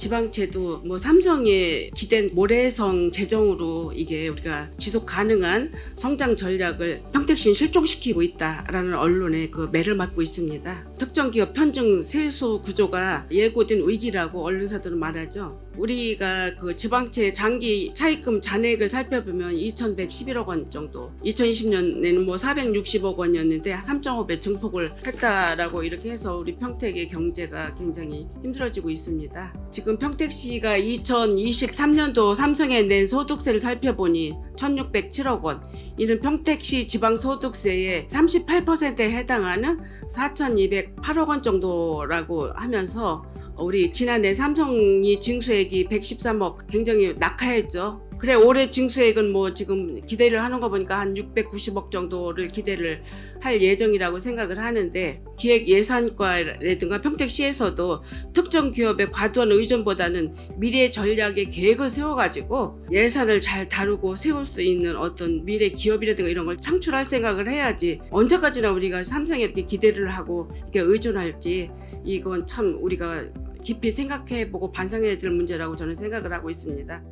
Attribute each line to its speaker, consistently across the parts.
Speaker 1: 지방채도 뭐 삼성에 기댄 모래성 재정으로 이게 우리가 지속 가능한 성장 전략을 평택시는 실종시키고 있다라는 언론의 그 매를 맞고 있습니다. 특정 기업 편중 세수 구조가 예고된 위기라고 언론사들은 말하죠. 우리가 그 지방채 장기 차입금 잔액을 살펴보면 2,111억 원 정도, 2020년에는 뭐 460억 원이었는데 3.5배 증폭을 했다라고 이렇게 해서 우리 평택의 경제가 굉장히 힘들어지고 있습니다. 지금 평택시가 2023년도 삼성에 낸 소득세를 살펴보니 1,607억 원, 이는 평택시 지방소득세의 38%에 해당하는 4,208억 원 정도라고 하면서 우리 지난해 삼성이 징수액이 113억 굉장히 낙하했죠. 그래 올해 징수액은 뭐 지금 기대를 하는 거 보니까 한 690억 정도를 기대를 할 예정이라고 생각을 하는데, 기획예산과라든가 평택시에서도 특정 기업의 과도한 의존보다는 미래 전략의 계획을 세워가지고 예산을 잘 다루고 세울 수 있는 어떤 미래 기업이라든가 이런 걸 창출할 생각을 해야지, 언제까지나 우리가 삼성에 이렇게 기대를 하고 이렇게 의존할지, 이건 참 우리가 깊이 생각해보고 반성해야 될 문제라고 저는 생각을 하고 있습니다.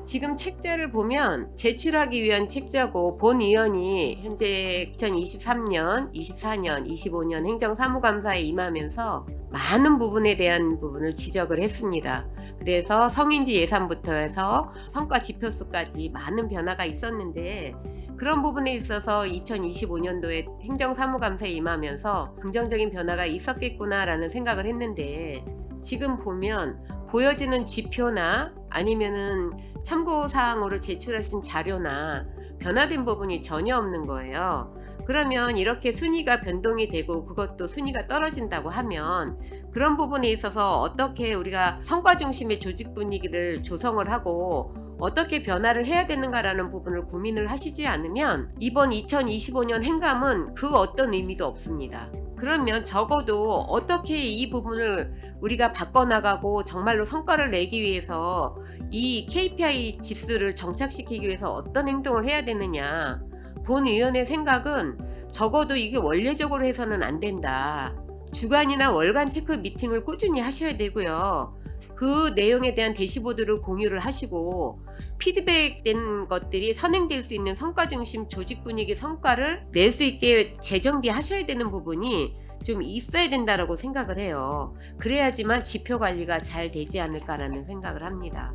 Speaker 2: 지금 책자를 보면 제출하기 위한 책자고, 본 의원이 현재 2023년, 24년, 25년 행정사무감사에 임하면서 많은 부분에 대한 부분을 지적을 했습니다. 그래서 성인지 예산부터 해서 성과 지표수까지 많은 변화가 있었는데, 그런 부분에 있어서 2025년도에 행정사무감사에 임하면서 긍정적인 변화가 있었겠구나라는 생각을 했는데, 지금 보면 보여지는 지표나 아니면은 참고사항으로 제출하신 자료나 변화된 부분이 전혀 없는 거예요. 그러면 이렇게 순위가 변동이 되고 그것도 순위가 떨어진다고 하면, 그런 부분에 있어서 어떻게 우리가 성과 중심의 조직 분위기를 조성을 하고 어떻게 변화를 해야 되는가라는 부분을 고민을 하시지 않으면 이번 2025년 행감은 그 어떤 의미도 없습니다. 그러면 적어도 어떻게 이 부분을 우리가 바꿔나가고 정말로 성과를 내기 위해서 이 KPI 지수를 정착시키기 위해서 어떤 행동을 해야 되느냐, 본 의원의 생각은 적어도 이게 원례적으로 해서는 안 된다. 주간이나 월간 체크 미팅을 꾸준히 하셔야 되고요. 그 내용에 대한 대시보드를 공유를 하시고 피드백된 것들이 선행될 수 있는 성과 중심 조직 분위기 성과를 낼 수 있게 재정비하셔야 되는 부분이 좀 있어야 된다라고 생각을 해요. 그래야지만 지표 관리가 잘 되지 않을까라는 생각을 합니다.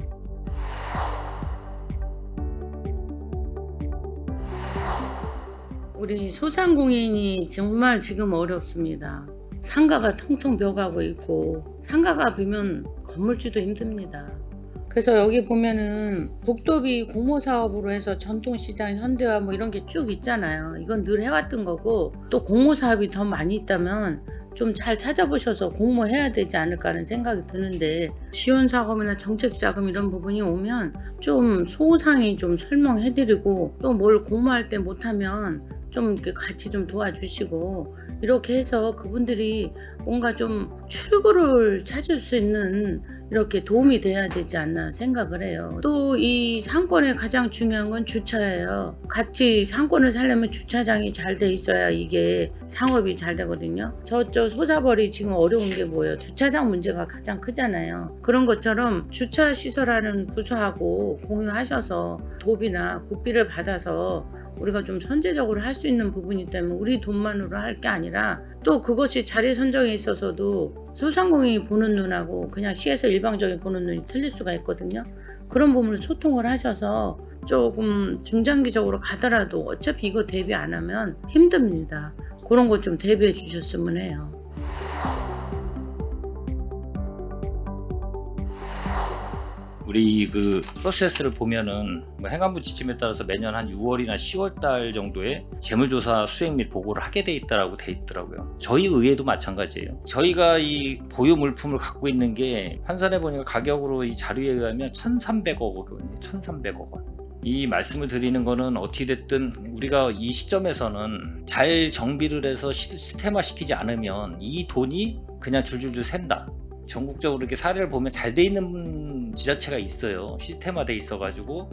Speaker 3: 우리 소상공인이 정말 지금 어렵습니다. 상가가 텅텅 비어가고 있고, 상가가 비면 건물주도 힘듭니다. 그래서 여기 보면은 국도비 공모사업으로 해서 전통시장, 현대화 뭐 이런 게 쭉 있잖아요. 이건 늘 해왔던 거고, 또 공모사업이 더 많이 있다면 좀 잘 찾아보셔서 공모해야 되지 않을까 하는 생각이 드는데, 지원사업이나 정책자금 이런 부분이 오면 좀 소상히 좀 설명해드리고, 또 뭘 공모할 때 못하면 좀 이렇게 같이 좀 도와주시고, 이렇게 해서 그분들이 뭔가 좀 출구를 찾을 수 있는 이렇게 도움이 돼야 되지 않나 생각을 해요. 또 이 상권의 가장 중요한 건 주차예요. 같이 상권을 살려면 주차장이 잘 돼 있어야 이게 상업이 잘 되거든요. 저쪽 소사벌이 지금 어려운 게 뭐예요? 주차장 문제가 가장 크잖아요. 그런 것처럼 주차 시설하는 부서하고 공유하셔서 도비나 국비를 받아서 우리가 좀 선제적으로 할 수 있는 부분이 때문에 우리 돈만으로 할 게 아니라, 또 그것이 자리 선정에 있어서도 소상공인이 보는 눈하고 그냥 시에서 일방적인 보는 눈이 틀릴 수가 있거든요. 그런 부분을 소통을 하셔서 조금 중장기적으로 가더라도 어차피 이거 대비 안 하면 힘듭니다. 그런 것 좀 대비해 주셨으면 해요.
Speaker 4: 우리 그 프로세스를 보면은 뭐 행안부 지침에 따라서 매년 한 6월이나 10월 달 정도에 재무조사 수행 및 보고를 하게 돼 있다라고 돼 있더라고요. 저희 의회도 마찬가지예요. 저희가 이 보유 물품을 갖고 있는 게 환산해 보니까 가격으로 이 자료에 의하면 1,300억 원이에요. 1,300억 원. 이 말씀을 드리는 거는 어찌됐든 우리가 이 시점에서는 잘 정비를 해서 시스템화 시키지 않으면 이 돈이 그냥 줄줄줄 샌다. 전국적으로 이렇게 사례를 보면 잘 돼 있는 지자체가 있어요. 시스템화돼 있어가지고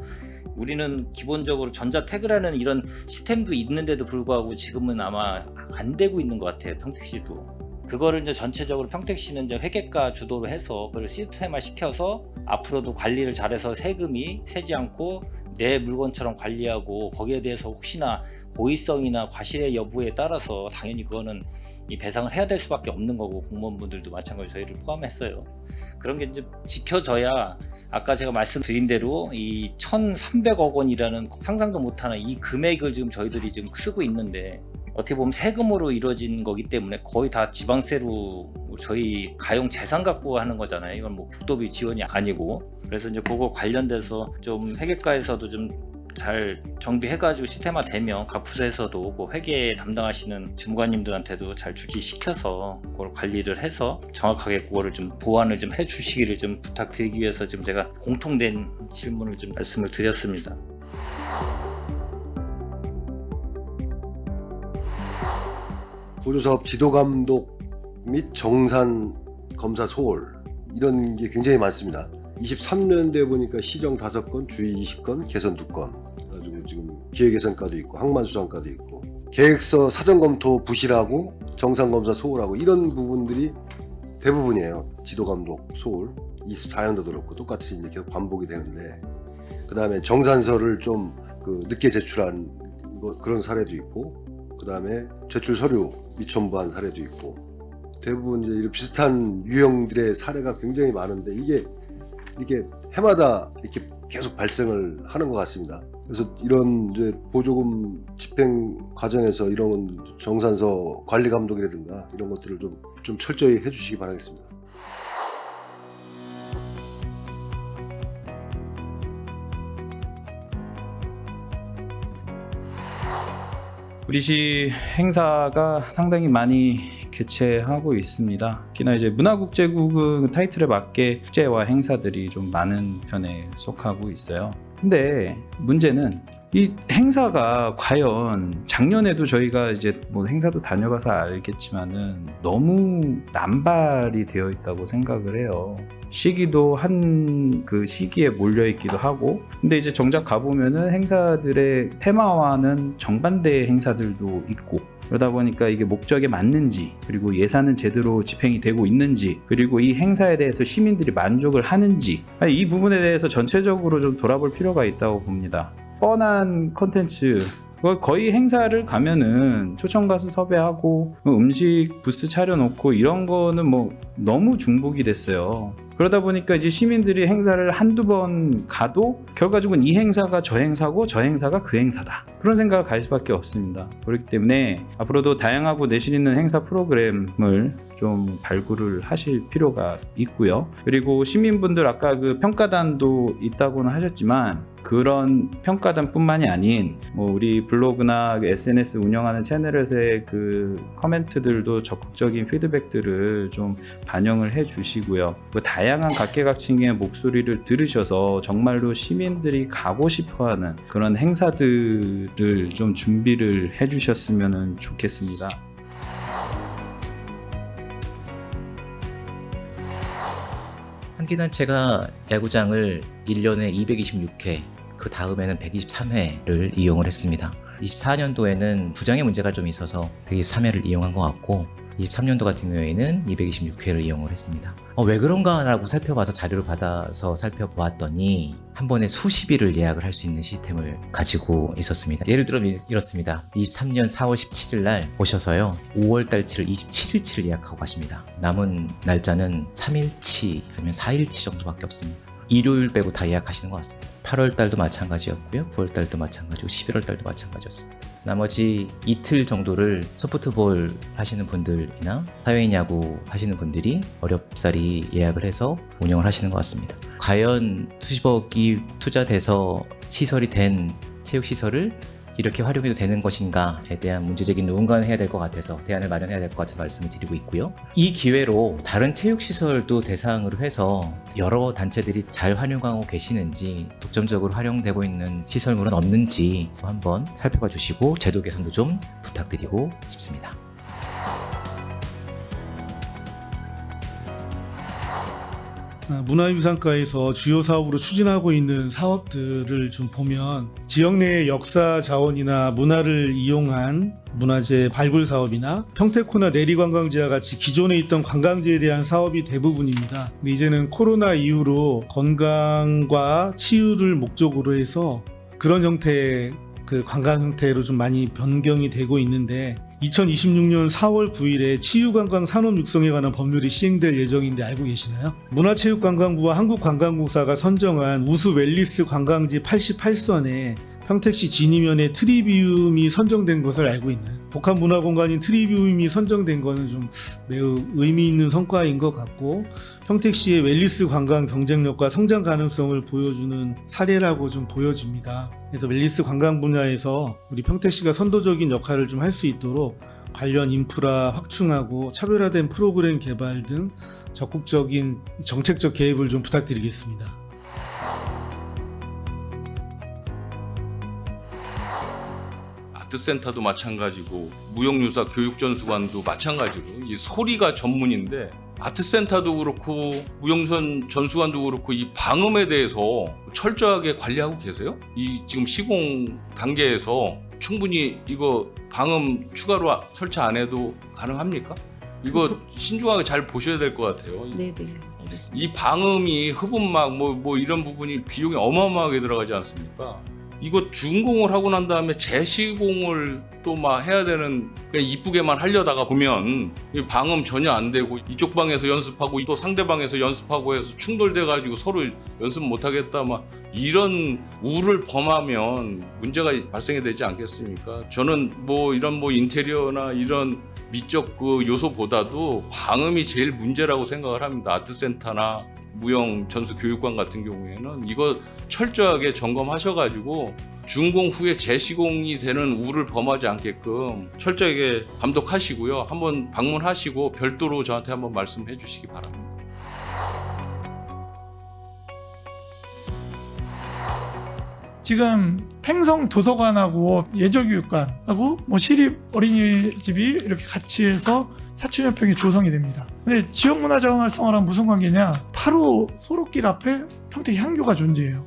Speaker 4: 우리는 기본적으로 전자태그라는 이런 시스템도 있는데도 불구하고 지금은 아마 안 되고 있는 것 같아요. 평택시도. 그거를 이제 전체적으로 평택시는 이제 회계과 주도로 해서 그걸 시스템화 시켜서 앞으로도 관리를 잘해서 세금이 새지 않고 내 물건처럼 관리하고 거기에 대해서 혹시나 고의성이나 과실의 여부에 따라서 당연히 그거는 이 배상을 해야 될 수밖에 없는 거고 공무원분들도 마찬가지로 저희를 포함했어요. 그런 게 이제 지켜져야 아까 제가 말씀드린 대로 이 1,300억 원이라는 상상도 못하는 이 금액을 지금 저희들이 지금 쓰고 있는데 어떻게 보면 세금으로 이루어진 거기 때문에 거의 다 지방세로 저희 가용 재산 갖고 하는 거잖아요. 이건 뭐 국도비 지원이 아니고. 그래서 이제 그거 관련돼서 좀 회계과에서도 좀 잘 정비해가지고 시스템화 되면 각 부서에서도 그 회계 담당하시는 주무관님들한테도 잘 주지시켜서 그걸 관리를 해서 정확하게 그거를 좀 보완을 좀 해주시기를 좀 부탁드리기 위해서 지금 제가 공통된 질문을 좀 말씀을 드렸습니다.
Speaker 5: 보조사업 지도감독 및 정산검사 소홀 이런 게 굉장히 많습니다. 23년도에 보니까 시정 5건, 주의 20건, 개선 2건 그래가지고 지금 기획예산과도 있고 항만수상과도 있고 계획서 사전검토 부실하고 정산검사 소홀하고 이런 부분들이 대부분이에요. 지도감독 소홀 24년도 그렇고 똑같이 이제 계속 반복이 되는데 그 다음에 정산서를 좀 늦게 제출한 그런 사례도 있고 그 다음에 제출 서류 미첨부한 사례도 있고 대부분 이제 이런 비슷한 유형들의 사례가 굉장히 많은데 이게 해마다 이렇게 계속 발생을 하는 것 같습니다. 그래서 이런 이제 보조금 집행 과정에서 이런 정산서 관리 감독이라든가 이런 것들을 좀 철저히 해주시기 바라겠습니다.
Speaker 6: 우리 시 행사가 상당히 많이 개최하고 있습니다. 특히나 이제 문화국제국은 타이틀에 맞게 축제와 행사들이 좀 많은 편에 속하고 있어요. 근데 문제는 이 행사가 과연 작년에도 저희가 이제 뭐 행사도 다녀봐서 알겠지만은 너무 남발이 되어 있다고 생각을 해요. 시기도 한 그 시기에 몰려 있기도 하고 근데 이제 정작 가보면은 행사들의 테마와는 정반대의 행사들도 있고 그러다 보니까 이게 목적에 맞는지 그리고 예산은 제대로 집행이 되고 있는지 그리고 이 행사에 대해서 시민들이 만족을 하는지 이 부분에 대해서 전체적으로 좀 돌아볼 필요가 있다고 봅니다. 뻔한 콘텐츠 거의 행사를 가면은 초청 가수 섭외하고 음식 부스 차려놓고 이런 거는 뭐 너무 중복이 됐어요. 그러다 보니까 이제 시민들이 행사를 한두 번 가도 결과적으로 이 행사가 저 행사고 저 행사가 그 행사다 그런 생각을 가질 수밖에 없습니다. 그렇기 때문에 앞으로도 다양하고 내실 있는 행사 프로그램을 좀 발굴을 하실 필요가 있고요. 그리고 시민분들 아까 그 평가단도 있다고는 하셨지만 그런 평가단뿐만이 아닌 뭐 우리 블로그나 SNS 운영하는 채널에서의 그 커멘트들도 적극적인 피드백들을 좀 반영을 해주시고요. 그 다양한 각계각층의 목소리를 들으셔서 정말로 시민들이 가고 싶어하는 그런 행사들을 좀 준비를 해주셨으면 좋겠습니다.
Speaker 7: 한기단체가 야구장을 1년에 226회, 그 다음에는 123회를 이용을 했습니다. 24년도에는 부장의 문제가 좀 있어서 123회를 이용한 것 같고 23년도 같은 경우에는 226회를 이용을 했습니다. 왜 그런가 라고 살펴봐서 자료를 받아서 살펴보았더니 한 번에 수십 일을 예약을 할 수 있는 시스템을 가지고 있었습니다. 예를 들어 이렇습니다. 23년 4월 17일 날 오셔서요 5월 달치를 27일치를 예약하고 가십니다. 남은 날짜는 3일치 아니면 4일치 정도밖에 없습니다. 일요일 빼고 다 예약하시는 것 같습니다. 8월 달도 마찬가지였고요 9월 달도 마찬가지고 11월 달도 마찬가지였습니다. 나머지 이틀 정도를 소프트볼 하시는 분들이나 사회인 야구 하시는 분들이 어렵사리 예약을 해서 운영을 하시는 것 같습니다. 과연 수십억이 투자돼서 시설이 된 체육시설을 이렇게 활용해도 되는 것인가에 대한 문제제기는 누군가는 해야 될 것 같아서 대안을 마련해야 될 것 같아서 말씀을 드리고 있고요. 이 기회로 다른 체육시설도 대상으로 해서 여러 단체들이 잘 활용하고 계시는지 독점적으로 활용되고 있는 시설물은 없는지 한번 살펴봐 주시고 제도 개선도 좀 부탁드리고 싶습니다.
Speaker 8: 문화유산과에서 주요 사업으로 추진하고 있는 사업들을 좀 보면 지역 내의 역사 자원이나 문화를 이용한 문화재 발굴 사업이나 평택호나 내리관광지와 같이 기존에 있던 관광지에 대한 사업이 대부분입니다. 근데 이제는 코로나 이후로 건강과 치유를 목적으로 해서 그런 형태의 그 관광 형태로 좀 많이 변경이 되고 있는데 2026년 4월 9일에 치유관광 산업 육성에 관한 법률이 시행될 예정인데 알고 계시나요? 문화체육관광부와 한국관광공사가 선정한 우수 웰리스 관광지 88선에 평택시 진이면에 트리비움이 선정된 것을 알고 있는 복합문화공간인 트리비움이 선정된 것은 좀 매우 의미 있는 성과인 것 같고 평택시의 웰리스 관광 경쟁력과 성장 가능성을 보여주는 사례라고 좀 보여집니다. 그래서 웰리스 관광 분야에서 우리 평택시가 선도적인 역할을 좀 할 수 있도록 관련 인프라 확충하고 차별화된 프로그램 개발 등 적극적인 정책적 개입을 좀 부탁드리겠습니다.
Speaker 9: 아트센터도 마찬가지고 무형유사 교육전수관도 마찬가지로 이 소리가 전문인데 아트센터도 그렇고 무형선 전수관도 그렇고 이 방음에 대해서 철저하게 관리하고 계세요? 이 지금 시공 단계에서 충분히 이거 방음 추가로 설치 안 해도 가능합니까? 이거 신중하게 잘 보셔야 될 것 같아요.
Speaker 3: 네네. 알겠습니다.
Speaker 9: 이 방음이 흡음막 뭐 이런 부분이 비용이 어마어마하게 들어가지 않습니까? 이거 준공을 하고 난 다음에 재시공을 또 막 해야 되는 그냥 이쁘게만 하려다가 보면 이 방음 전혀 안 되고 이쪽 방에서 연습하고 또 상대 방에서 연습하고 해서 충돌돼 가지고 서로 연습 못 하겠다 막 이런 우를 범하면 문제가 발생이 되지 않겠습니까? 저는 뭐 이런 뭐 인테리어나 이런 미적 그 요소보다도 방음이 제일 문제라고 생각을 합니다. 아트센터나 무형 전수 교육관 같은 경우에는 이거 철저하게 점검하셔가지고 준공 후에 재시공이 되는 우를 범하지 않게끔 철저하게 감독하시고요. 한번 방문하시고 별도로 저한테 한번 말씀해 주시기 바랍니다.
Speaker 10: 지금 팽성 도서관하고 예절교육관하고 뭐 시립 어린이집이 이렇게 같이 해서 사천여평이 조성이 됩니다. 근데 지역문화자원 활성화랑 무슨 관계냐? 바로 소록길 앞에 평택 향교가 존재해요.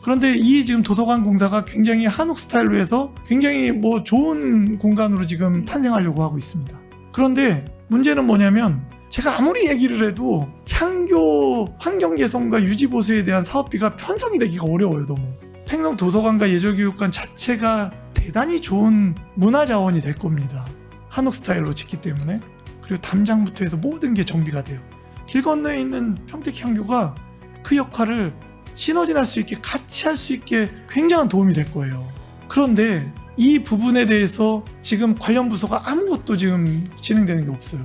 Speaker 10: 그런데 이 지금 도서관 공사가 굉장히 한옥 스타일로 해서 굉장히 뭐 좋은 공간으로 지금 탄생하려고 하고 있습니다. 그런데 문제는 뭐냐면 제가 아무리 얘기를 해도 향교 환경 개선과 유지 보수에 대한 사업비가 편성이 되기가 어려워요. 너무. 팽성 도서관과 예절교육관 자체가 대단히 좋은 문화자원이 될 겁니다. 한옥 스타일로 짓기 때문에. 그리고 담장부터 해서 모든 게 정비가 돼요. 길 건너에 있는 평택 향교가 그 역할을 시너지 날 수 있게 같이 할 수 있게 굉장한 도움이 될 거예요. 그런데 이 부분에 대해서 지금 관련 부서가 아무것도 지금 진행되는 게 없어요.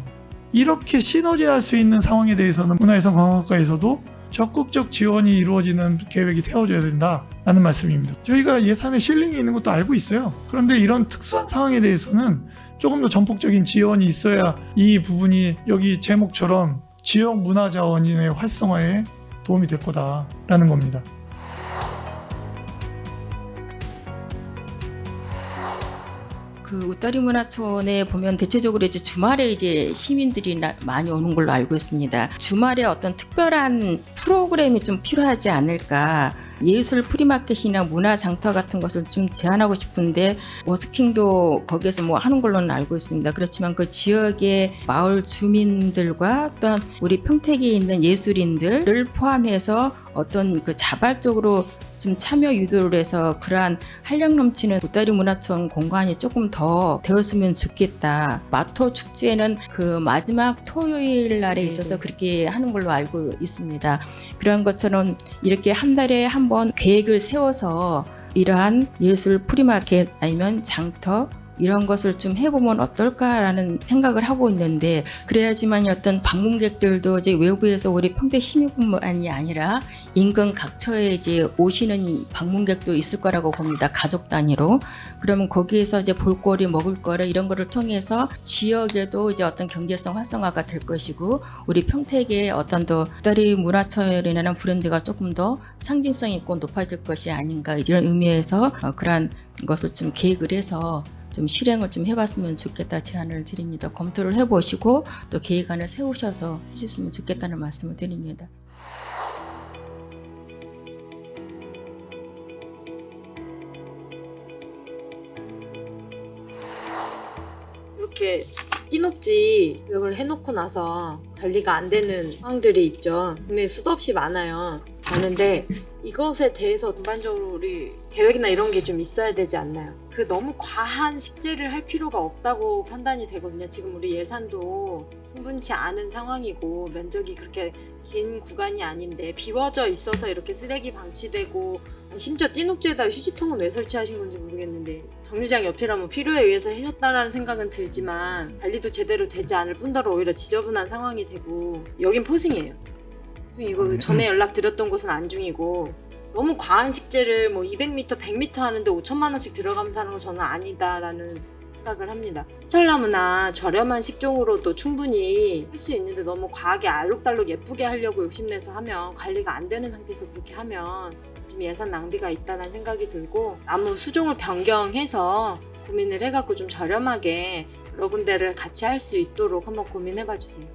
Speaker 10: 이렇게 시너지 날 수 있는 상황에 대해서는 문화예산관광과에서도 적극적 지원이 이루어지는 계획이 세워져야 된다라는 말씀입니다. 저희가 예산에 실링이 있는 것도 알고 있어요. 그런데 이런 특수한 상황에 대해서는 조금 더 전폭적인 지원이 있어야 이 부분이 여기 제목처럼 지역 문화자원의 활성화에 도움이 될 거다라는 겁니다.
Speaker 11: 그 웃다리 문화촌에 보면 대체적으로 이제 주말에 이제 시민들이 많이 오는 걸로 알고 있습니다. 주말에 어떤 특별한 프로그램이 좀 필요하지 않을까. 예술 프리마켓이나 문화 장터 같은 것을 좀 제안하고 싶은데 워스킹도 거기에서 뭐 하는 걸로는 알고 있습니다. 그렇지만 그 지역의 마을 주민들과 또한 우리 평택에 있는 예술인들을 포함해서 어떤 그 자발적으로 좀 참여 유도를 해서 그러한 활력 넘치는 웃다리 문화촌 공간이 조금 더 되었으면 좋겠다. 마토 축제는 그 마지막 토요일 날에 있어서 그렇게 하는 걸로 알고 있습니다. 그런 것처럼 이렇게 한 달에 한 번 계획을 세워서 이러한 예술 프리마켓 아니면 장터 이런 것을 좀 해보면 어떨까라는 생각을 하고 있는데 그래야지만 어떤 방문객들도 이제 외부에서 우리 평택 시민뿐만이 아니라 인근 각처에 이제 오시는 방문객도 있을 거라고 봅니다. 가족 단위로. 그러면 거기에서 이제 볼거리, 먹을거리 이런 거를 통해서 지역에도 이제 어떤 경제성 활성화가 될 것이고 우리 평택의 어떤 더 웃다리 문화철이라는 브랜드가 조금 더 상징성 있고 높아질 것이 아닌가 이런 의미에서 그러한 것을 좀 계획을 해서 좀 실행을 좀 해봤으면 좋겠다 제안을 드립니다. 검토를 해보시고 또 계획안을 세우셔서 해주시면 좋겠다는 말씀을 드립니다.
Speaker 12: 이렇게 띠녹지 교육을 해놓고 나서 관리가 안 되는 상황들이 있죠. 근데 수도 없이 많은데 이것에 대해서 전반적으로 우리 계획이나 이런 게 좀 있어야 되지 않나요? 그 너무 과한 식재를 할 필요가 없다고 판단이 되거든요. 지금 우리 예산도 충분치 않은 상황이고 면적이 그렇게 긴 구간이 아닌데 비워져 있어서 이렇게 쓰레기 방치되고 심지어 띠녹지에다 휴지통은 왜 설치하신 건지 모르겠는데 정류장 옆이라면 필요에 의해서 하셨다라는 생각은 들지만 관리도 제대로 되지 않을 뿐더러 오히려 지저분한 상황이 되고 여긴 포승이에요. 포승이고 전에 연락드렸던 곳은 안중이고 너무 과한 식재를 뭐 200m, 100m 하는데 5천만 원씩 들어가면서 하는 건 저는 아니다라는 생각을 합니다. 철나무나 저렴한 식종으로도 충분히 할 수 있는데 너무 과하게 알록달록 예쁘게 하려고 욕심내서 하면 관리가 안 되는 상태에서 그렇게 하면 좀 예산 낭비가 있다는 생각이 들고 나무 수종을 변경해서 고민을 해갖고 좀 저렴하게 여러 군데를 같이 할 수 있도록 한번 고민해봐 주세요.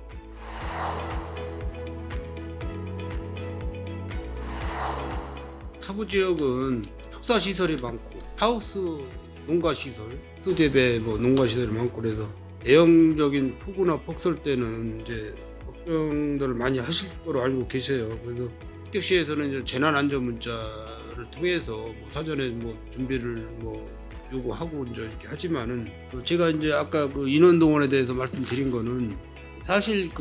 Speaker 13: 서부 지역은 축사 시설이 많고 하우스 농가 시설, 수재배 농가 시설이 많고 그래서 대형적인 폭우나 폭설 때는 이제 걱정들을 많이 하실 거로 알고 계세요. 그래서 합격시에서는 이제 재난 안전 문자를 통해서 사전에 준비를 요구하고 이제 이렇게 하지만은 제가 이제 아까 그 인원 동원에 대해서 말씀드린 거는 사실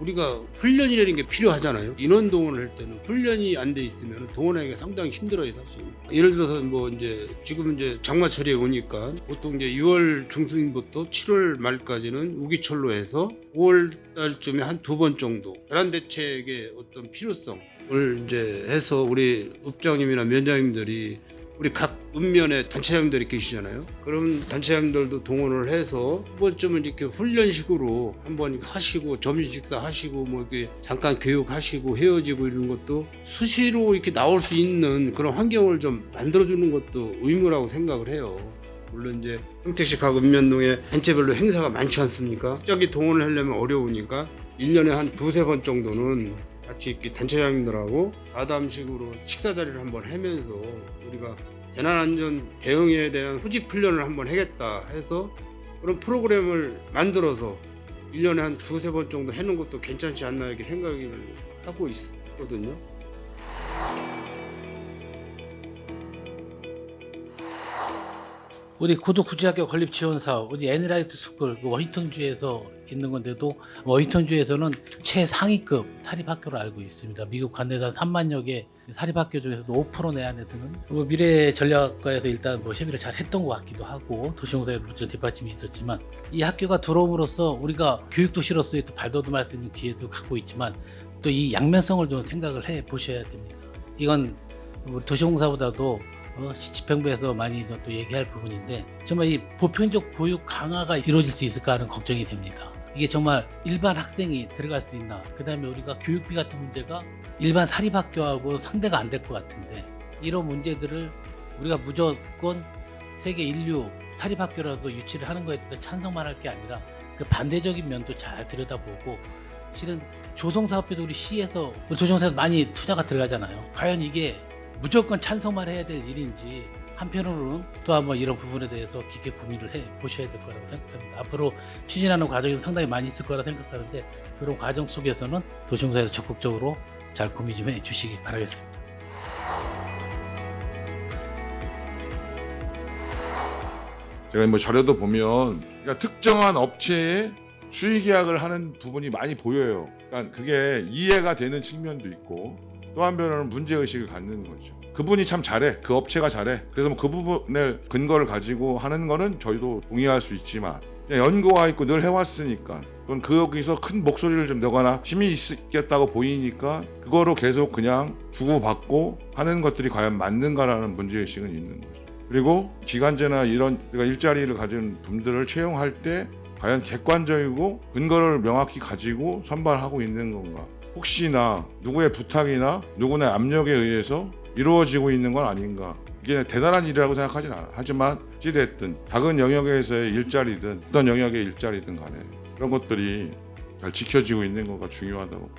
Speaker 13: 우리가 훈련이라는 게 필요하잖아요. 인원 동원을 할 때는 훈련이 안 돼 있으면 동원하기가 상당히 힘들어요, 사실. 예를 들어서 이제 지금 이제 장마철이 오니까 보통 이제 6월 중순부터 7월 말까지는 우기철로 해서 5월 달쯤에 한 2번 정도 재난 대책의 어떤 필요성을 이제 해서 우리 읍장님이나 면장님들이 우리 각 읍면에 단체장들이 계시잖아요. 그럼 단체장들도 동원을 해서 한 번쯤은 이렇게 훈련식으로 한번 하시고 점심 식사 하시고 이렇게 잠깐 교육하시고 헤어지고 이런 것도 수시로 이렇게 나올 수 있는 그런 환경을 좀 만들어주는 것도 의무라고 생각을 해요. 물론 이제 평택시 각 읍면동에 단체별로 행사가 많지 않습니까? 갑자기 동원을 하려면 어려우니까 1년에 한 2-3번 정도는 같이 이렇게 단체장님들하고 가담식으로 식사 자리를 한번 하면서 우리가 재난안전 대응에 대한 후집 훈련을 한번 하겠다 해서 그런 프로그램을 만들어서 1년에 한 2-3번 정도 해놓은 것도 괜찮지 않나 이렇게 생각을 하고 있거든요.
Speaker 14: 우리 고도구제학교 건립지원사업, 우리 애니라이트 스쿨 워싱턴주에서 있는 건데도 워싱턴주에서는 최상위급 사립학교로 알고 있습니다. 미국 관내산 3만여 개 사립학교 중에서도 5% 내안에 드는 미래 전략과에서 일단 협의를 잘 했던 것 같기도 하고 도시공사에 물론 뒷받침이 있었지만 이 학교가 들어옴으로써 우리가 교육도시로서의 또 발돋움할 수 있는 기회도 갖고 있지만 또 이 양면성을 좀 생각을 해 보셔야 됩니다. 이건 우리 도시공사보다도 시치평부에서 많이 또 얘기할 부분인데 정말 이 보편적 교육 강화가 이루어질 수 있을까 하는 걱정이 됩니다. 이게 정말 일반 학생이 들어갈 수 있나, 그 다음에 우리가 교육비 같은 문제가 일반 사립학교하고 상대가 안 될 것 같은데 이런 문제들을 우리가 무조건 세계 인류 사립학교라도 유치를 하는 거에 대해서 찬성만 할 게 아니라 그 반대적인 면도 잘 들여다보고 실은 조성사업비도 우리 시에서 조성사에서 많이 투자가 들어가잖아요. 과연 이게 무조건 찬성만 해야 될 일인지 한편으로는 또 한번 이런 부분에 대해서 깊게 고민을 해 보셔야 될 거라고 생각합니다. 앞으로 추진하는 과정이 상당히 많이 있을 거라 생각하는데 그런 과정 속에서는 도시공사에서 적극적으로 잘 고민 좀 해 주시기 바라겠습니다.
Speaker 15: 제가 자료도 보면 그러니까 특정한 업체에 수의 계약을 하는 부분이 많이 보여요. 그러니까 그게 이해가 되는 측면도 있고 또 한편으로는 문제의식을 갖는 거죠. 그분이 참 잘해. 그 업체가 잘해. 그래서 그 부분의 근거를 가지고 하는 거는 저희도 동의할 수 있지만 연고가 있고 늘 해왔으니까 그건 거기서 큰 목소리를 좀 내거나 힘이 있겠다고 보이니까 그거로 계속 그냥 주고받고 하는 것들이 과연 맞는가라는 문제의식은 있는 거죠. 그리고 기간제나 이런 일자리를 가진 분들을 채용할 때 과연 객관적이고 근거를 명확히 가지고 선발하고 있는 건가. 혹시나 누구의 부탁이나 누구의 압력에 의해서 이루어지고 있는 건 아닌가. 이게 대단한 일이라고 생각하진 않아. 하지만 어찌됐든 작은 영역에서의 일자리든 어떤 영역의 일자리든 간에 그런 것들이 잘 지켜지고 있는 거가 중요하다고.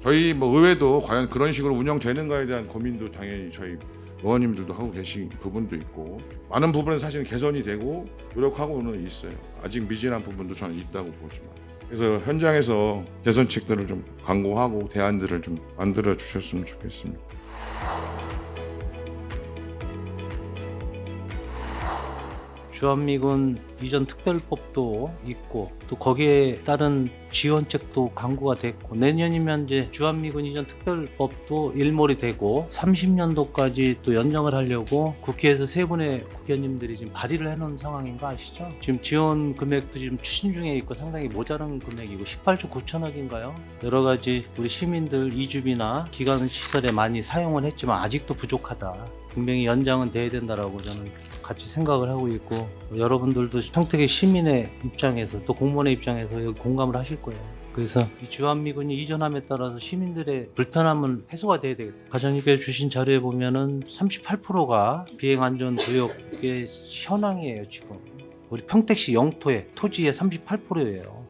Speaker 15: 저희 의회도 과연 그런 식으로 운영되는가에 대한 고민도 당연히 저희 의원님들도 하고 계신 부분도 있고 많은 부분은 사실 개선이 되고 노력하고는 있어요. 아직 미진한 부분도 저는 있다고 보지만 그래서 현장에서 개선책들을 좀 강구하고 대안들을 좀 만들어 주셨으면 좋겠습니다.
Speaker 14: 주한미군 이전 특별법도 있고 또 거기에 따른 지원책도 강구가 됐고 내년이면 이제 주한미군 이전 특별법도 일몰이 되고 30년도까지 또 연장을 하려고 국회에서 세 분의 국회의원님들이 지금 발의를 해놓은 상황인 거 아시죠? 지금 지원 금액도 지금 추진 중에 있고 상당히 모자란 금액이고 18조 9천억인가요? 여러 가지 우리 시민들 이주비나 기관 시설에 많이 사용을 했지만 아직도 부족하다. 분명히 연장은 돼야 된다라고 저는 같이 생각을 하고 있고 여러분들도 평택의 시민의 입장에서 또 공무원의 입장에서 여기 공감을 하실 거예요. 그래서 이 주한미군이 이전함에 따라서 시민들의 불편함은 해소가 돼야 되겠다. 과장님께서 주신 자료에 보면은 38%가 비행안전구역의 현황이에요 지금. 우리 평택시 영토의 토지의 38%예요.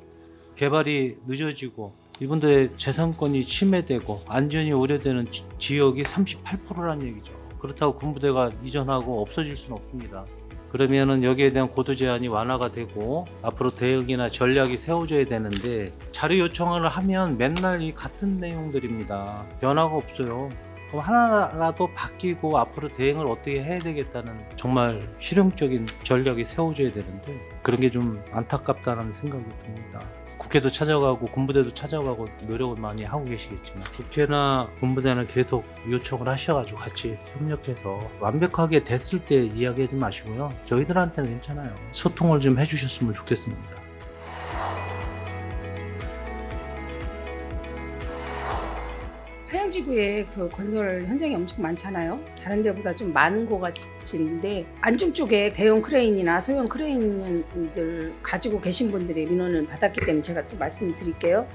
Speaker 14: 개발이 늦어지고 이분들의 재산권이 침해되고 안전이 우려되는 지역이 38%라는 얘기죠. 그렇다고 군부대가 이전하고 없어질 수는 없습니다. 그러면은 여기에 대한 고도 제한이 완화가 되고 앞으로 대응이나 전략이 세워져야 되는데 자료 요청을 하면 맨날 이 같은 내용들입니다. 변화가 없어요. 그럼 하나라도 바뀌고 앞으로 대응을 어떻게 해야 되겠다는 정말 실용적인 전략이 세워져야 되는데 그런 게 좀 안타깝다는 생각이 듭니다. 국회도 찾아가고 군부대도 찾아가고 노력을 많이 하고 계시겠지만 국회나 군부대는 계속 요청을 하셔가지고 같이 협력해서 완벽하게 됐을 때 이야기하지 마시고요. 저희들한테는 괜찮아요. 소통을 좀 해주셨으면 좋겠습니다.
Speaker 16: 화양지구에 그 건설 현장이 엄청 많잖아요. 다른 데보다 좀 많은 것 같은데 안중 쪽에 대형 크레인이나 소형 크레인들 가지고 계신 분들의 민원을 받았기 때문에 제가 또 말씀드릴게요.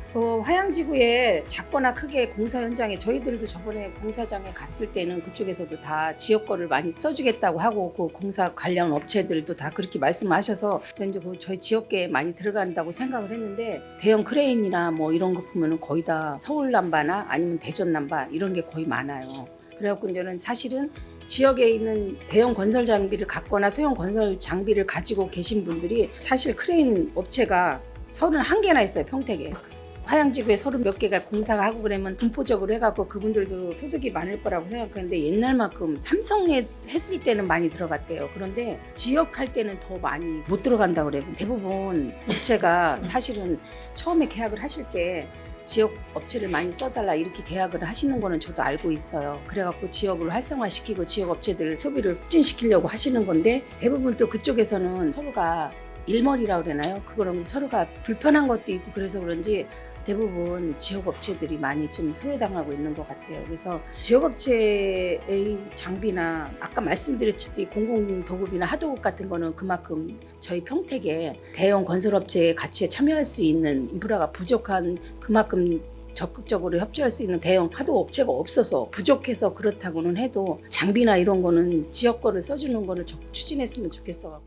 Speaker 16: 화양지구에 작거나 크게 공사 현장에 저희들도 저번에 공사장에 갔을 때는 그쪽에서도 다 지역 거를 많이 써주겠다고 하고 그 공사 관련 업체들도 다 그렇게 말씀하셔서 저는 이제 저희 지역계에 많이 들어간다고 생각을 했는데 대형 크레인이나 뭐 이런 거 보면은 거의 다 서울 남바나 아니면 대전 남바 이런 게 거의 많아요. 그래갖고 저는 사실은 지역에 있는 대형 건설 장비를 갖거나 소형 건설 장비를 가지고 계신 분들이 사실 크레인 업체가 31개나 있어요. 평택에. 화양지구에 30몇 개가 공사가 하고 그러면 분포적으로 해갖고 그분들도 소득이 많을 거라고 생각하는데 옛날만큼 삼성에 했을 때는 많이 들어갔대요. 그런데 지역 할 때는 더 많이 못 들어간다고 그래요. 대부분 업체가 사실은 처음에 계약을 하실 때 지역 업체를 많이 써달라 이렇게 계약을 하시는 거는 저도 알고 있어요. 그래갖고 지역을 활성화시키고 지역 업체들 소비를 촉진시키려고 하시는 건데 대부분 또 그쪽에서는 서로가 일머리라고 그러나요? 그거는 서로가 불편한 것도 있고 그래서 그런지 대부분 지역 업체들이 많이 좀 소외당하고 있는 것 같아요. 그래서 지역 업체의 장비나 아까 말씀드렸듯이 공공도급이나 하도급 같은 거는 그만큼 저희 평택에 대형 건설업체에 같이 참여할 수 있는 인프라가 부족한 그만큼 적극적으로 협조할 수 있는 대형 하도 업체가 없어서 부족해서 그렇다고는 해도 장비나 이런 거는 지역 거를 써주는 거를 추진했으면 좋겠어.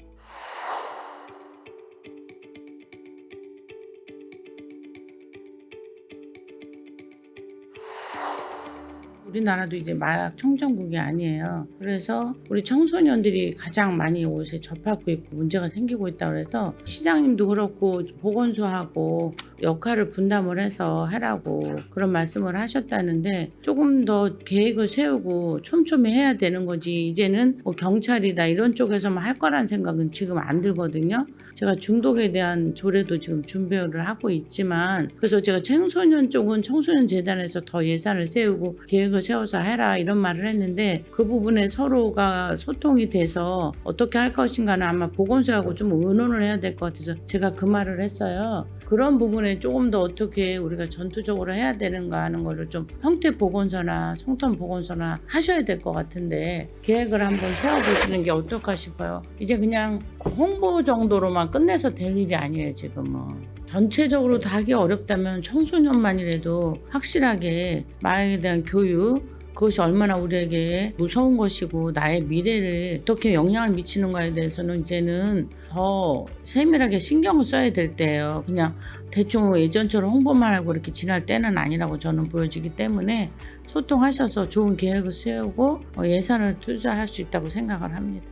Speaker 3: 우리나라도 이제 마약 청정국이 아니에요. 그래서 우리 청소년들이 가장 많이 옷에 접하고 있고 문제가 생기고 있다고 그래서 시장님도 그렇고 보건소하고 역할을 분담을 해서 하라고 그런 말씀을 하셨다는데 조금 더 계획을 세우고 촘촘히 해야 되는 거지 이제는 뭐 경찰이다 이런 쪽에서만 할 거란 생각은 지금 안 들거든요. 제가 중독에 대한 조례도 지금 준비를 하고 있지만 그래서 제가 청소년 쪽은 청소년 재단에서 더 예산을 세우고 계획을 세워서 해라 이런 말을 했는데 그 부분에 서로가 소통이 돼서 어떻게 할 것인가는 아마 보건소하고 좀 의논을 해야 될 것 같아서 제가 그 말을 했어요. 그런 부분에 조금 더 어떻게 우리가 전투적으로 해야 되는가 하는 거를 좀 평택 보건소나 송천 보건소나 하셔야 될 것 같은데 계획을 한번 세워보시는 게 어떨까 싶어요. 이제 그냥 홍보 정도로만 끝내서 될 일이 아니에요 지금은. 전체적으로 다 하기 어렵다면 청소년만이라도 확실하게 마약에 대한 교육 그것이 얼마나 우리에게 무서운 것이고 나의 미래를 어떻게 영향을 미치는가에 대해서는 이제는 더 세밀하게 신경을 써야 될 때예요. 그냥 대충 예전처럼 홍보만 하고 이렇게 지날 때는 아니라고 저는 보여지기 때문에 소통하셔서 좋은 계획을 세우고 예산을 투자할 수 있다고 생각을 합니다.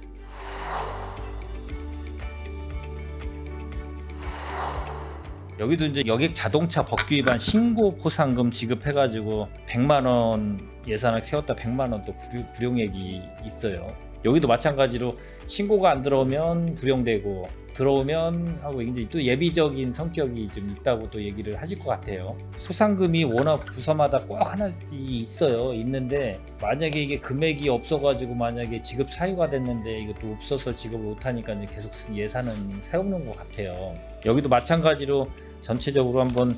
Speaker 4: 여기도 이제 여객 자동차 법규 위반 신고 포상금 지급해가지고 100만 원 예산을 세웠다 100만 원 또 불용액이 있어요. 여기도 마찬가지로 신고가 안 들어오면 불용되고 들어오면 하고 이제 또 예비적인 성격이 좀 있다고 또 얘기를 하실 것 같아요. 소상금이 워낙 부서마다 꼭 하나 있어요. 있는데 만약에 이게 금액이 없어가지고 만약에 지급 사유가 됐는데 이것도 없어서 지급을 못하니까 이제 계속 예산은 세우는 것 같아요. 여기도 마찬가지로 전체적으로 한번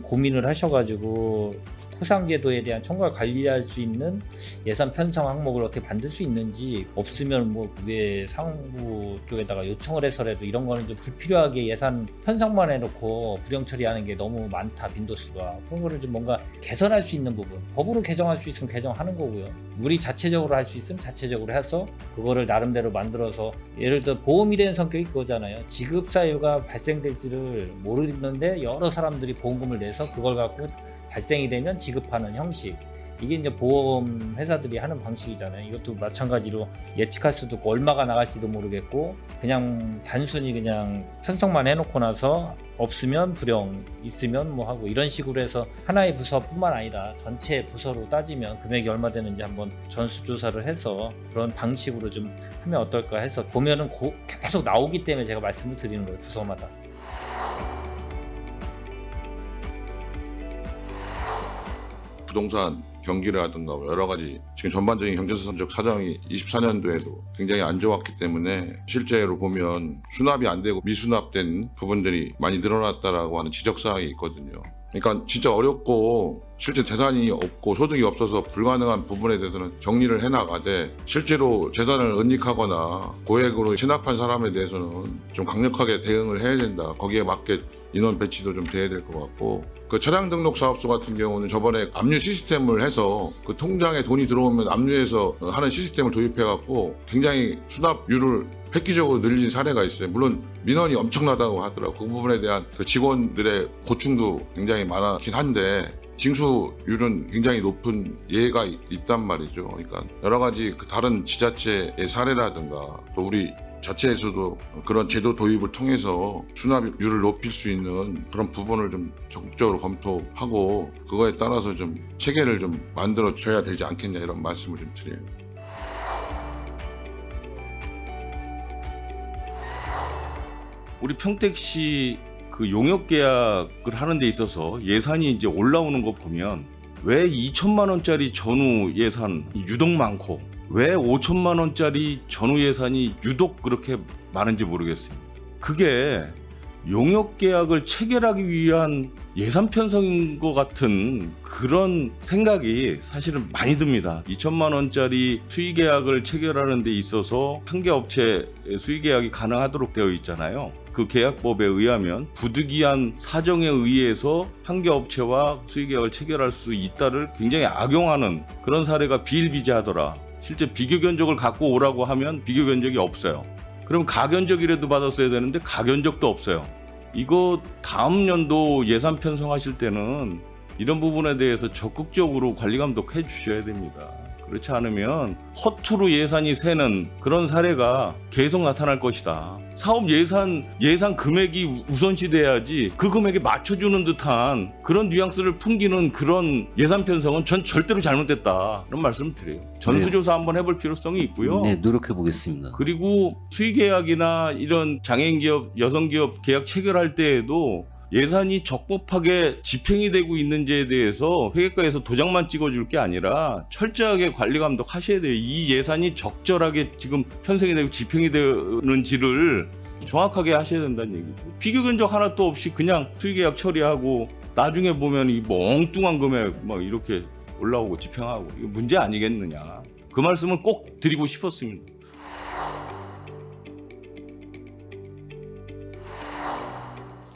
Speaker 4: 고민을 하셔가지고 포상제도에 대한 총괄 관리할 수 있는 예산 편성 항목을 어떻게 만들 수 있는지, 없으면 뭐 왜 상부 쪽에다가 요청을 해서라도 이런 거는 좀 불필요하게 예산 편성만 해놓고 불용 처리하는 게 너무 많다, 빈도수가. 그런 거를 좀 뭔가 개선할 수 있는 부분, 법으로 개정할 수 있으면 개정하는 거고요. 우리 자체적으로 할 수 있으면 자체적으로 해서 그거를 나름대로 만들어서, 예를 들어 보험이 되는 성격이 그거잖아요. 지급 사유가 발생될지를 모르는데 여러 사람들이 보험금을 내서 그걸 갖고 발생이 되면 지급하는 형식, 이게 이제 보험 회사들이 하는 방식이잖아요. 이것도 마찬가지로 예측할 수도 없고 얼마가 나갈지도 모르겠고 그냥 단순히 그냥 편성만 해놓고 나서 없으면 불용, 있으면 뭐 하고 이런 식으로 해서 하나의 부서뿐만 아니라 전체 부서로 따지면 금액이 얼마 되는지 한번 전수조사를 해서 그런 방식으로 좀 하면 어떨까 해서 보면은 계속 나오기 때문에 제가 말씀을 드리는 거예요. 부서마다.
Speaker 15: 부동산 경기라든가 여러 가지 지금 전반적인 경제사정적 사정이 24년도에도 굉장히 안 좋았기 때문에 실제로 보면 수납이 안 되고 미수납된 부분들이 많이 늘어났다라고 하는 지적사항이 있거든요. 그러니까 진짜 어렵고 실제 재산이 없고 소득이 없어서 불가능한 부분에 대해서는 정리를 해나가되, 실제로 재산을 은닉하거나 고액으로 체납한 사람에 대해서는 좀 강력하게 대응을 해야 된다. 거기에 맞게 인원 배치도 좀 돼야 될 것 같고, 그 차량 등록 사업소 같은 경우는 저번에 압류 시스템을 해서 그 통장에 돈이 들어오면 압류해서 하는 시스템을 도입해갖고 굉장히 수납률을 획기적으로 늘린 사례가 있어요. 물론 민원이 엄청나다고 하더라고요. 그 부분에 대한 그 직원들의 고충도 굉장히 많긴 한데 징수율은 굉장히 높은 예가 있단 말이죠. 그러니까 여러 가지 그 다른 지자체의 사례라든가 또 우리 자체에서도 그런 제도 도입을 통해서 수납률을 높일 수 있는 그런 부분을 좀 적극적으로 검토하고 그거에 따라서 좀 체계를 좀 만들어 줘야 되지 않겠냐, 이런 말씀을 좀 드려요.
Speaker 9: 우리 평택시 그 용역 계약을 하는 데 있어서 예산이 이제 올라오는 거 보면 왜 2천만 원짜리 전후 예산 유독 많고 왜 5천만 원짜리 전후 예산이 유독 그렇게 많은지 모르겠습니다. 그게 용역 계약을 체결하기 위한 예산 편성인 것 같은 그런 생각이 사실은 많이 듭니다. 2천만 원짜리 수의 계약을 체결하는 데 있어서 한 개 업체 수의 계약이 가능하도록 되어 있잖아요. 그 계약법에 의하면 부득이한 사정에 의해서 한 개 업체와 수의 계약을 체결할 수 있다를 굉장히 악용하는 그런 사례가 비일비재하더라. 실제 비교 견적을 갖고 오라고 하면 비교 견적이 없어요. 그럼 가견적이라도 받았어야 되는데 가견적도 없어요. 이거 다음 연도 예산 편성하실 때는 이런 부분에 대해서 적극적으로 관리 감독해 주셔야 됩니다. 그렇지 않으면 허투루 예산이 새는 그런 사례가 계속 나타날 것이다. 사업 예산 금액이 우선시돼야지 그 금액에 맞춰주는 듯한 그런 뉘앙스를 풍기는 그런 예산 편성은 전 절대로 잘못됐다. 이런 말씀을 드려요. 전수조사 한번 해볼 필요성이 있고요.
Speaker 17: 네, 노력해 보겠습니다.
Speaker 9: 그리고 수의계약이나 이런 장애인기업, 여성기업 계약 체결할 때에도 예산이 적법하게 집행이 되고 있는지에 대해서 회계과에서 도장만 찍어줄 게 아니라 철저하게 관리 감독하셔야 돼요. 이 예산이 적절하게 지금 편성이 되고 집행이 되는지를 정확하게 하셔야 된다는 얘기죠. 비교 견적 하나도 없이 그냥 수의계약 처리하고 나중에 보면 이 뭐 엉뚱한 금액 막 이렇게 올라오고 집행하고 이거 문제 아니겠느냐. 그 말씀을 꼭 드리고 싶었습니다.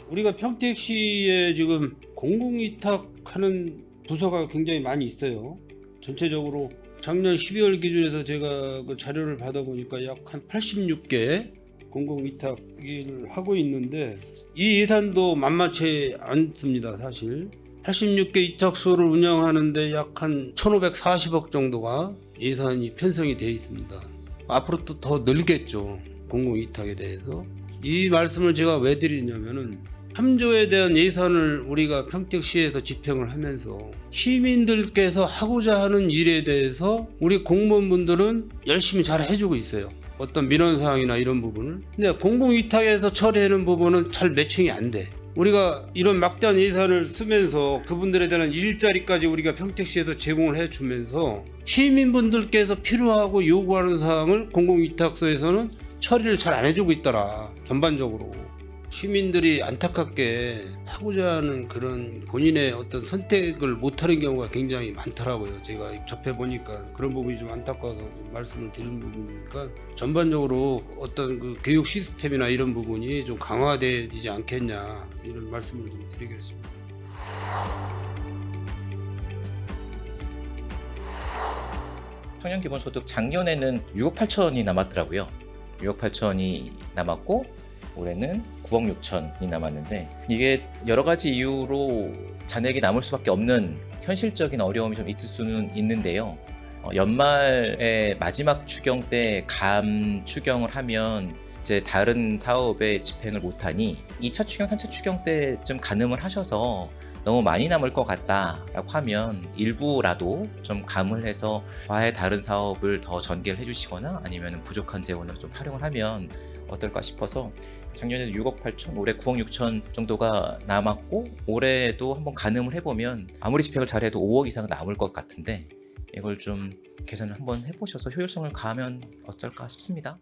Speaker 18: 우리가 평택시에 지금 공공위탁하는 부서가 굉장히 많이 있어요.
Speaker 13: 전체적으로 작년 12월 기준에서 제가 그 자료를 받아보니까 약 한 86개 공공위탁을 하고 있는데 이 예산도 만만치 않습니다. 사실 86개 위탁소를 운영하는데 약 한 1,540억 정도가 예산이 편성이 되어 있습니다. 앞으로 또 더 늘겠죠. 공공위탁에 대해서. 이 말씀을 제가 왜 드리냐면은 3조에 대한 예산을 우리가 평택시에서 집행을 하면서 시민들께서 하고자 하는 일에 대해서 우리 공무원분들은 열심히 잘 해주고 있어요. 어떤 민원사항이나 이런 부분을. 근데 공공위탁에서 처리하는 부분은 잘 매칭이 안 돼. 우리가 이런 막대한 예산을 쓰면서 그분들에 대한 일자리까지 우리가 평택시에서 제공을 해주면서 시민분들께서 필요하고 요구하는 사항을 공공위탁소에서는 처리를 잘 안 해주고 있더라. 전반적으로. 시민들이 안타깝게 하고자 하는 그런 본인의 어떤 선택을 못하는 경우가 굉장히 많더라고요. 제가 접해보니까 그런 부분이 좀 안타까워서 좀 말씀을 드리는 부분이니까 전반적으로 어떤 그 교육 시스템이나 이런 부분이 좀 강화되지 않겠냐 이런 말씀을 좀 드리겠습니다.
Speaker 7: 청년기본소득 작년에는 6억 8천이 남았더라고요. 6억 8천이 남았고 올해는 9억 6천이 남았는데 이게 여러 가지 이유로 잔액이 남을 수밖에 없는 현실적인 어려움이 좀 있을 수는 있는데요. 연말에 마지막 추경 때 감 추경을 하면 이제 다른 사업에 집행을 못하니 2차 추경, 3차 추경 때쯤 가늠을 하셔서 너무 많이 남을 것 같다라고 하면 일부라도 좀 감을 해서 과외 다른 사업을 더 전개를 해주시거나 아니면 부족한 재원을 좀 활용을 하면 어떨까 싶어서 작년에는 6억 8천, 올해 9억 6천 정도가 남았고 올해도 한번 가늠을 해보면 아무리 집행을 잘해도 5억 이상 남을 것 같은데 이걸 좀 계산을 한번 해보셔서 효율성을 가하면 어쩔까 싶습니다.